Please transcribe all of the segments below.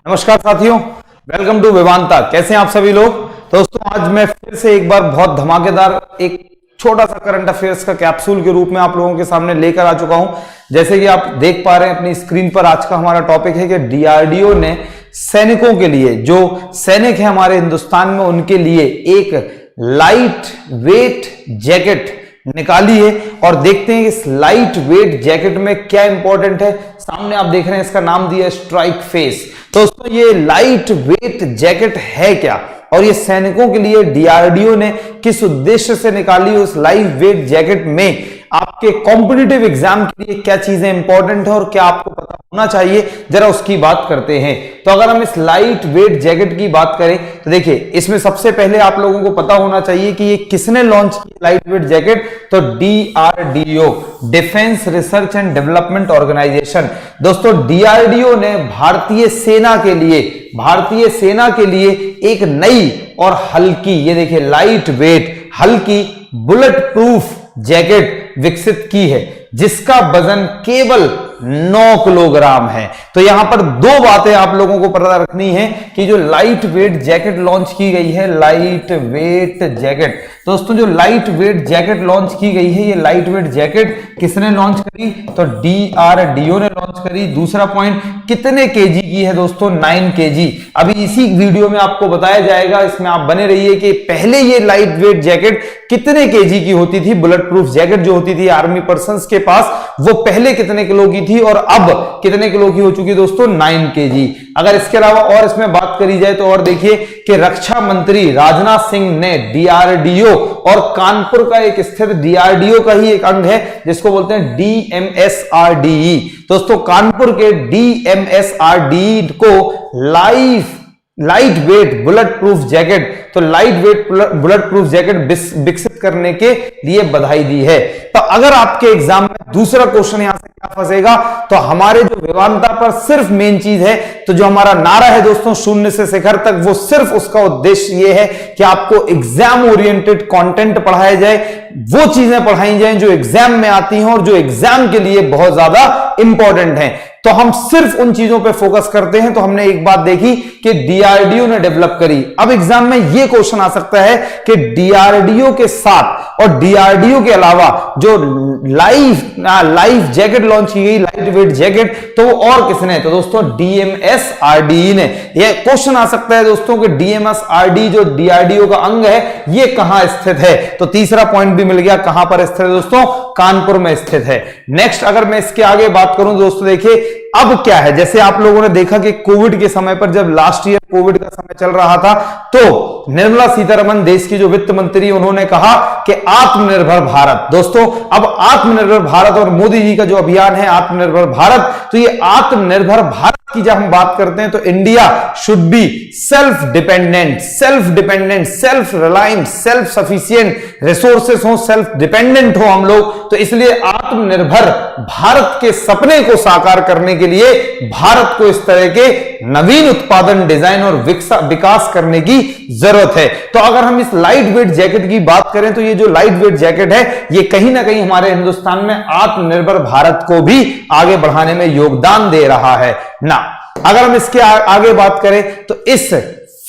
नमस्कार साथियों, welcome to Vedanta. कैसे हैं आप सभी लोग। दोस्तों आज मैं फिर से एक बार बहुत धमाकेदार एक छोटा सा करंट अफेयर्स का कैप्सूल के रूप में आप लोगों के सामने लेकर आ चुका हूं। जैसे कि आप देख पा रहे हैं अपनी स्क्रीन पर, आज का हमारा टॉपिक है कि डीआरडीओ ने सैनिकों के लिए, जो सैनिक है हमारे हिंदुस्तान में, उनके लिए एक लाइट वेट जैकेट निकाली है। और देखते हैं इस लाइट वेट जैकेट में क्या इंपॉर्टेंट है। सामने आप देख रहे हैं, इसका नाम दिया है स्ट्राइक फेस। दोस्तों ये लाइट वेट जैकेट है क्या, और ये सैनिकों के लिए डीआरडीओ ने किस उद्देश्य से निकाली। उस लाइट वेट जैकेट में आपके कॉम्पिटिटिव एग्जाम के लिए क्या चीजें इंपॉर्टेंट है और क्या आपको पता होना चाहिए, जरा उसकी बात करते हैं। तो अगर हम इस लाइट वेट जैकेट की बात करें तो देखिए, इसमें सबसे पहले आप लोगों को पता होना चाहिए कि ये किसने लॉन्च की लाइट वेट जैकेट। तो DRDO, defence research and development organisation. दोस्तों डीआरडीओ ने भारतीय सेना के लिए एक नई और हल्की, ये देखिए लाइट वेट हल्की बुलेट प्रूफ जैकेट विकसित की है, जिसका वजन केवल 9 किलोग्राम है। तो यहां पर दो बातें आप लोगों को पता रखनी है कि जो लाइट वेट जैकेट लॉन्च की गई है, लाइट वेट जैकेट, दोस्तों जो लाइट वेट जैकेट लॉन्च की गई है, ये लाइट वेट जैकेट किसने लॉन्च करी, तो डीआरडीओ ने लॉन्च करी। दूसरा पॉइंट, कितने केजी की है दोस्तों, 9 केजी। अभी इसी वीडियो में आपको बताया जाएगा, इसमें आप बने रहिए कि पहले ये लाइट वेट जैकेट कितने केजी की होती थी। बुलेट प्रूफ जैकेट जो होती थी आर्मी पर्संस के पास, वो पहले कितने किलो की थी और अब कितने किलो की हो चुकी है दोस्तों, 9 केजी। अगर इसके अलावा और इसमें बात करी जाए तो और देखिए कि रक्षा मंत्री राजनाथ सिंह ने डीआरडीओ और कानपुर का एक स्थित डीआरडीओ का ही एक अंग है जिसको बोलते हैं डीएमएसआरडीई। दोस्तों कानपुर के डीएमएसआरडीई को light weight bullet proof jacket, तो light weight bullet proof jacket विकसित करने के लिए बधाई दी है। तो अगर आपके एग्जाम में दूसरा क्वेश्चन यहां से क्या फंसेगा, तो हमारे जो वेदांता पर सिर्फ मेन चीज है, तो जो हमारा नारा है दोस्तों शून्य से शिखर तक, वो सिर्फ उसका उद्देश्य ये है कि आपको एग्जाम ओरिएंटेड कंटेंट पढ़ाया जाए, वो चीजें पढ़ाई जाए जो एग्जाम में आती हैं और जो एग्जाम के लिए बहुत ज्यादा इंपॉर्टेंट है। तो हम सिर्फ उन चीजों पे फोकस करते हैं। तो हमने एक बात देखी कि डीआरडीओ ने डेवलप करी। अब एग्जाम में यह क्वेश्चन आ सकता है कि डीआरडीओ के साथ और डीआरडीओ के अलावा जो लाइफ जैकेट लॉन्च की गई, लाइट वेट जैकेट, तो वो और किसने, तो दोस्तों डीएमएसआरडीई ने। यह क्वेश्चन आ सकता है दोस्तों कि डीएमएसआरडीई जो डीआरडीओ का अंग है, ये कहां स्थित है। तो तीसरा पॉइंट भी मिल गया, कहां पर स्थित है दोस्तों, कानपुर में स्थित है। नेक्स्ट अगर मैं इसके आगे बात करूं दोस्तों, देखिए अब क्या है। जैसे आप लोगों ने देखा कि कोविड के समय पर, जब लास्ट ईयर कोविड का समय चल रहा था, तो निर्मला सीतारमण देश की जो वित्त मंत्री, उन्होंने कहा कि आत्मनिर्भर भारत। दोस्तों अब आत्मनिर्भर भारत और मोदी जी का जो अभियान है आत्मनिर्भर भारत, तो ये आत्मनिर्भर भारत की जब हम बात करते हैं तो India should be self dependent, self reliant, self sufficient, resources हो, सेल्फ डिपेंडेंट हो हम लोग। तो इसलिए आत्मनिर्भर भारत के सपने को साकार करने के लिए भारत को इस तरह के नवीन उत्पादन, डिजाइन और विकास करने की जरूरत है। तो अगर हम इस लाइट वेट जैकेट की बात करें तो ये जो लाइट वेट जैकेट है, ये कहीं ना कहीं हमारे हिंदुस्तान में आत्मनिर्भर भारत को भी आगे बढ़ाने में योगदान दे रहा है ना। अगर हम इसके आगे बात करें तो इस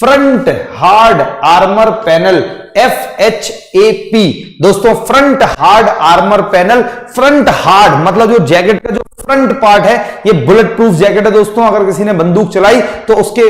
front hard armour panel, FHAP, दोस्तों front hard armour panel, front hard मतलब जो जैकेट का जो फ्रंट पार्ट है, ये बुलेट प्रूफ जैकेट है दोस्तों। अगर किसी ने बंदूक चलाई तो उसके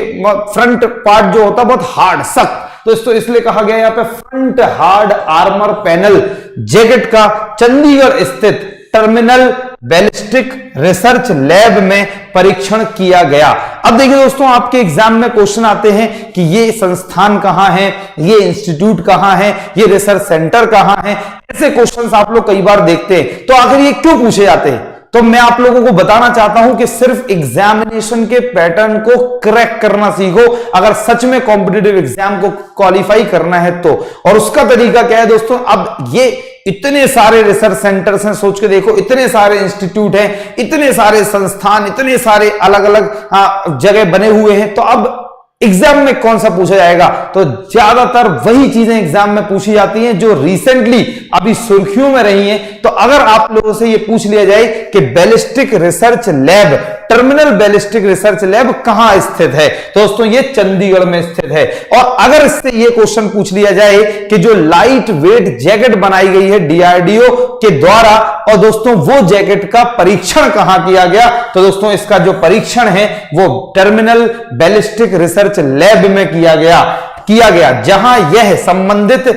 फ्रंट पार्ट जो होता है बहुत हार्ड, सख्त, तो इसलिए कहा गया यहां पे front hard armour panel jacket का चंडीगढ़ स्थित टर्मिनल बैलिस्टिक रिसर्च लैब में परीक्षण किया गया। अब देखिए दोस्तों, आपके एग्जाम में क्वेश्चन आते हैं कि ये संस्थान कहां है, ये इंस्टीट्यूट कहां है, ये रिसर्च सेंटर कहां है। ऐसे क्वेश्चंस आप लोग कई बार देखते हैं। तो आखिर ये क्यों पूछे जाते हैं, तो मैं आप लोगों को बताना चाहता हूं कि सिर्फ एग्जामिनेशन के पैटर्न को क्रैक करना सीखो, अगर सच में कॉम्पिटिटिव एग्जाम को क्वालिफाई करना है तो। और उसका तरीका क्या है दोस्तों, अब ये इतने सारे रिसर्च सेंटर्स हैं, सोच के देखो, इतने सारे इंस्टीट्यूट हैं, इतने सारे संस्थान, इतने सारे अलग अलग जगह बने हुए हैं। तो अब एग्जाम में कौन सा पूछा जाएगा, तो ज्यादातर वही चीजें एग्जाम में पूछी जाती हैं जो रिसेंटली अभी सुर्खियों में रही हैं। तो अगर आप लोगों से ये पूछ लिया जाए कि ballistic research lab terminal ballistic research lab कहां स्थित है? दोस्तों ये चंडीगढ़ में स्थित है। और अगर इससे ये क्वेश्चन पूछ लिया जाए कि जो लाइट वेट जैकेट बनाई गई है डीआरडीओ के द्वारा, और दोस्तों वो जैकेट का परीक्षण कहां किया गया, तो दोस्तों इसका जो परीक्षण है वो टर्मिनल बैलिस्टिक रिसर्च लैब में किया गया, जहां यह संबंधित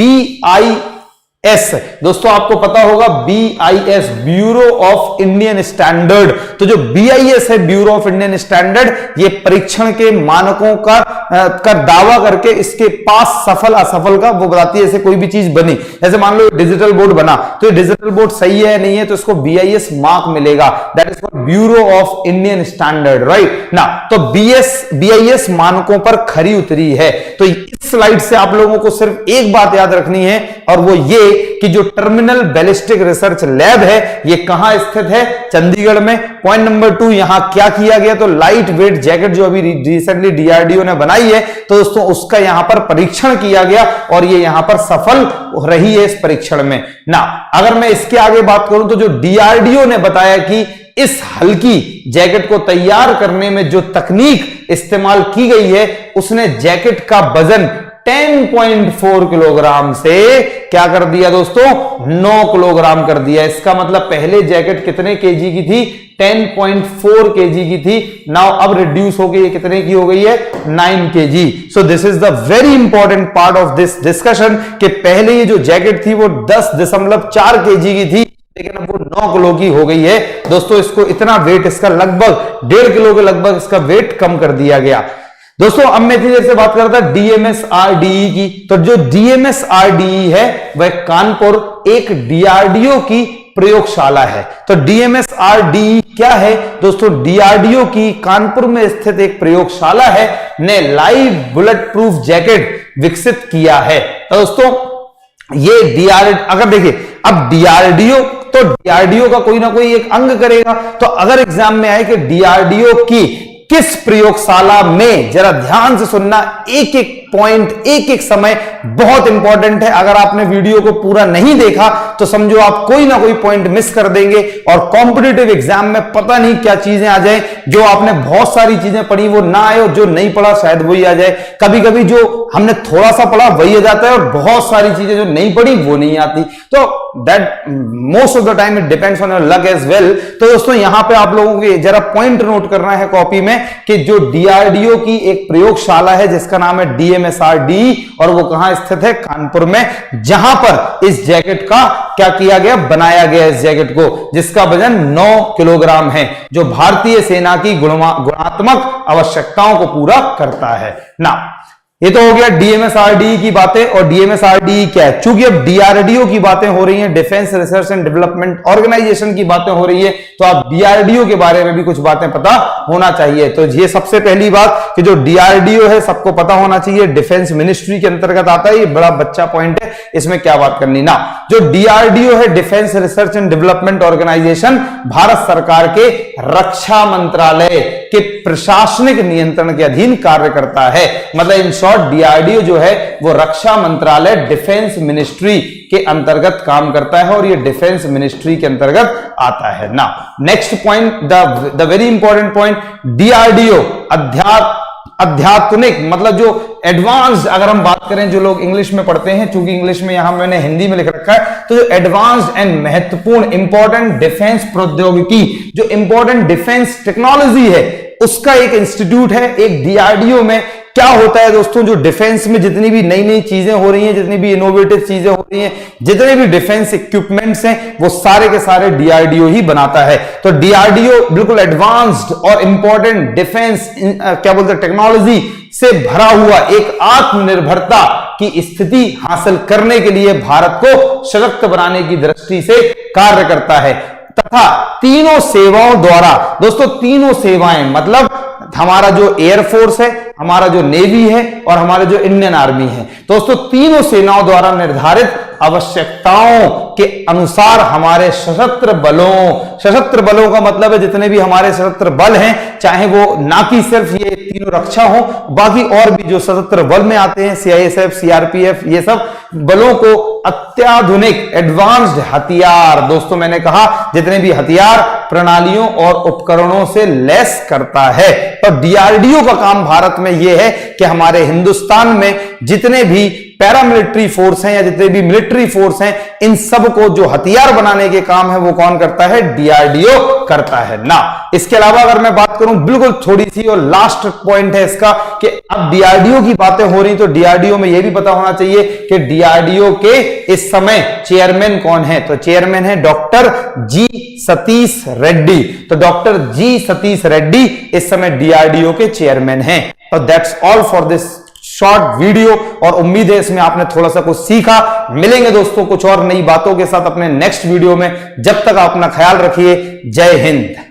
BIS, दोस्तों आपको पता होगा BIS, bureau of Indian standard, तो जो BIS है, ब्यूरो ऑफ इंडियन स्टैंडर्ड, ये परीक्षण के मानकों का दावा करके इसके पास सफल असफल का वो बताती है। जैसे कोई भी चीज बनी, जैसे मान लो डिजिटल बोर्ड बना, तो ये डिजिटल बोर्ड सही है नहीं है, तो इसको BIS मार्क मिलेगा, that is called bureau of Indian standard, right ना। तो BIS मानकों पर खरी उतरी है। तो इस स्लाइड से आप लोगों को सिर्फ एक बात याद रखनी है, और वो ये कि जो टर्मिनल बैलिस्टिक रिसर्च लैब है ये कहां स्थित है? चंडीगढ़ में। पॉइंट नंबर 2, यहां क्या किया गया, तो लाइट वेट जैकेट जो अभी रिसेंटली डीआरडीओ ने बनाई है, तो दोस्तों उसका यहां पर परीक्षण किया गया और ये यहां पर सफल रही है इस परीक्षण में ना। अगर मैं इसके आगे बात करूं तो जो डीआरडीओ ने बताया कि इस हल्की जैकेट को तैयार करने में जो तकनीक इस्तेमाल की गई है, उसने जैकेट का वजन 10.4 किलोग्राम से क्या कर दिया दोस्तों? 9 किलोग्राम कर दिया। इसका मतलब पहले जैकेट कितने केजी की थी? 10.4 केजी की थी। नाउ अब रिड्यूस हो गई, कितने की हो गई है? 9 KG. So this is the very important part of this discussion कि पहले ये जो जैकेट थी वो 10.4 केजी की थी, लेकिन अब वो 9 किलो की हो गई है। दोस्तों इसको इतना वेट, इसका लगभग 1.5 किलो के लगभग इसका वेट कम कर दिया गया। दोस्तों अब मैं इतनी देर से बात कर रहा था DMSRDE की, तो जो DMSRDE है वह कानपुर एक डीआरडीओ की प्रयोगशाला है। तो DMSRDE क्या है दोस्तों? डीआरडीओ की कानपुर में स्थित एक प्रयोगशाला है, ने लाइव बुलेट प्रूफ जैकेट विकसित किया है। तो दोस्तों ये अगर देखिए अब डीआरडीओ, तो डीआरडीओ का कोई ना कोई एक अंग करेगा। तो अगर एग्जाम में आए कि डीआरडीओ की किस प्रयोगशाला में, जरा ध्यान से सुनना, एक एक पॉइंट, एक एक समय बहुत इंपॉर्टेंट है। अगर आपने वीडियो को पूरा नहीं देखा तो समझो आप कोई ना कोई पॉइंट मिस कर देंगे और कॉम्पिटिटिव एग्जाम में पता नहीं क्या चीजें आ जाए, जो आपने बहुत सारी चीजें पढ़ी वो ना आए, और जो नहीं पढ़ा शायद वही आ जाए। कभी कभी जो हमने थोड़ा सा पढ़ा वही आ जाता है, और बहुत सारी चीजें जो नहीं पढ़ी वो नहीं आती। तो that most of the time it depends on your luck as well. तो दोस्तों यहां पे आप लोगों को जरा पॉइंट नोट करना है कॉपी में कि जो डीआरडीओ की एक प्रयोगशाला है जिसका नाम है DMSRDE, और वो कहां स्थित है? कानपुर में, जहां पर इस जैकेट का क्या किया गया? बनाया गया इस जैकेट को, जिसका वजन 9 किलोग्राम है, जो भारतीय सेना की गुणात्मक आवश्यकताओं को पूरा करता है ना। ये तो हो गया DMSRDE की बातें। और DMSRDE क्या है? चूंकि अब DRDO की बातें हो रही हैं, defence research and development organisation की बातें हो रही है, तो आप DRDO के बारे में भी कुछ बातें पता होना चाहिए। तो ये सबसे पहली बात कि जो DRDO है सबको पता होना चाहिए, डिफेंस मिनिस्ट्री के अंतर्गत आता है। ये बड़ा बच्चा पॉइंट है, इसमें क्या बात करनी ना। जो DRDO है, defence research and development organisation, Bharat सरकार के रक्षा मंत्रालय के प्रशासनिक नियंत्रण के अधीन कार्य करता है। मतलब इन शॉर्ट डीआरडीओ जो है वो रक्षा मंत्रालय, डिफेंस मिनिस्ट्री के अंतर्गत काम करता है, और ये डिफेंस मिनिस्ट्री के अंतर्गत आता है ना। Next point, the very important point, DRDO अध्यात्मिक, मतलब जो एडवांस्ड, अगर हम बात करें जो लोग इंग्लिश में पढ़ते हैं, चूंकि इंग्लिश में यहां मैंने हिंदी में लिख रखा है, तो जो एडवांस्ड एंड महत्वपूर्ण इंपॉर्टेंट डिफेंस प्रौद्योगिकी, जो इंपॉर्टेंट डिफेंस टेक्नोलॉजी है, उसका एक इंस्टीट्यूट है एक डीआरडीओ में। क्या होता है दोस्तों? जो डिफेंस में जितनी भी नई नई चीजें हो रही हैं, जितनी भी इनोवेटिव चीजें हो रही हैं, जितने भी डिफेंस इक्विपमेंट्स हैं, वो सारे के सारे डीआरडीओ ही बनाता है। तो डीआरडीओ बिल्कुल एडवांस्ड और इंपॉर्टेंट डिफेंस क्या बोलते हैं, टेक्नोलॉजी से भरा हुआ एक आत्मनिर्भरता की स्थिति हासिल करने के लिए भारत को सशक्त बनाने की दृष्टि से कार्य करता है, तथा तीनों सेवाओं द्वारा, दोस्तों तीनों सेवाएं मतलब हमारा जो एयरफोर्स है, हमारा जो नेवी है, और हमारे जो इंडियन आर्मी है, दोस्तों तीनों सेनाओं द्वारा निर्धारित आवश्यकताओं के अनुसार हमारे सशस्त्र बलों का मतलब है जितने भी हमारे सशस्त्र बल हैं, चाहे वो ना कि सिर्फ ये तीनों रक्षा हो, बाकी और भी जो सशस्त्र बल में आते हैं, सीआईएसएफ, सीआरपीएफ, ये सब बलों को अत्याधुनिक एडवांस्ड हथियार, दोस्तों मैंने कहा जितने भी हथियार प्रणालियों और उपकरणों से लैस करता है। तो डीआरडीओ का काम भारत में यह है कि हमारे हिंदुस्तान में जितने भी पैरामिलिट्री फोर्स हैं या जितने भी मिलिट्री फोर्स हैं, इन सब को जो हथियार बनाने के काम है वो कौन करता है? डीआरडीओ करता है ना। इसके अलावा अगर मैं बात करूं, बिल्कुल थोड़ी सी और लास्ट पॉइंट है इसका कि अब डीआरडीओ की बातें हो रही, तो डीआरडीओ में यह भी पता होना चाहिए कि डीआरडीओ के इस समय चेयरमैन कौन है। तो चेयरमैन है डॉक्टर जी सतीश रेड्डी। तो डॉक्टर जी सतीश रेड्डी इस समय डीआरडीओ के चेयरमैन हैं। तो that's all for this short video, और उम्मीद है इसमें आपने थोड़ा सा कुछ सीखा। मिलेंगे दोस्तों कुछ और नई बातों के साथ अपने नेक्स्ट वीडियो में। जब तक आप अपना ख्याल रखिए। जय हिंद।